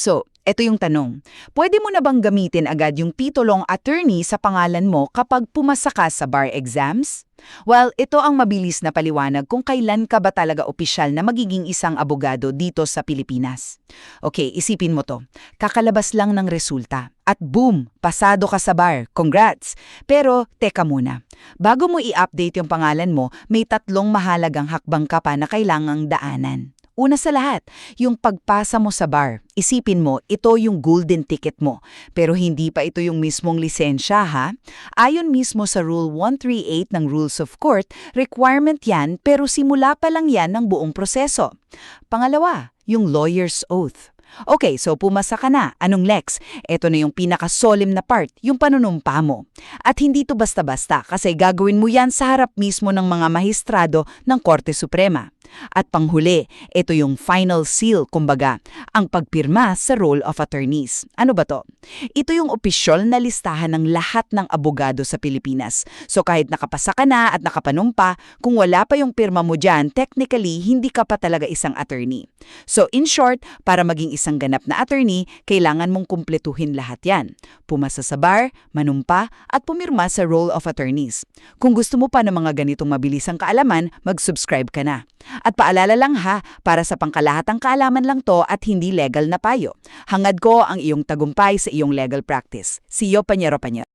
So, eto yung tanong. Pwede mo na bang gamitin agad yung titulong attorney sa pangalan mo kapag pumasa ka sa bar exams? Well, ito ang mabilis na paliwanag kung kailan ka ba talaga opisyal na magiging isang abogado dito sa Pilipinas. Okay, isipin mo to. Kakalabas lang ng resulta. At boom, pasado ka sa bar. Congrats! Pero, teka muna. Bago mo i-update yung pangalan mo, may 3 mahalagang hakbang ka pa na kailangang daanan. Una sa lahat, yung pagpasa mo sa bar. Isipin mo, ito yung golden ticket mo. Pero hindi pa ito yung mismong lisensya, ha? Ayon mismo sa Rule 138 ng Rules of Court, requirement yan pero simula pa lang yan ng buong proseso. Pangalawa, yung lawyer's oath. Okay, so pumasa ka na. Anong next? Ito na yung pinakasolim na part, yung panunumpa mo. At hindi to basta-basta kasi gagawin mo yan sa harap mismo ng mga mahistrado ng Korte Suprema. At panghuli, ito yung final seal, kumbaga, ang pagpirma sa Roll of Attorneys. Ano ba to? Ito yung opisyal na listahan ng lahat ng abogado sa Pilipinas. So kahit nakapasa ka na at nakapanumpa, kung wala pa yung pirma mo dyan, technically, hindi ka pa talaga isang attorney. So in short, para maging isang ganap na attorney, kailangan mong kumpletuhin lahat yan. Pumasa sa bar, manumpa, at pumirma sa Roll of Attorneys. Kung gusto mo pa ng mga ganitong mabilisang kaalaman, mag-subscribe ka na. At paalala lang ha, para sa pangkalahatang kaalaman lang to at hindi legal na payo. Hangad ko ang iyong tagumpay sa iyong legal practice. See you, Panyero-Panyero.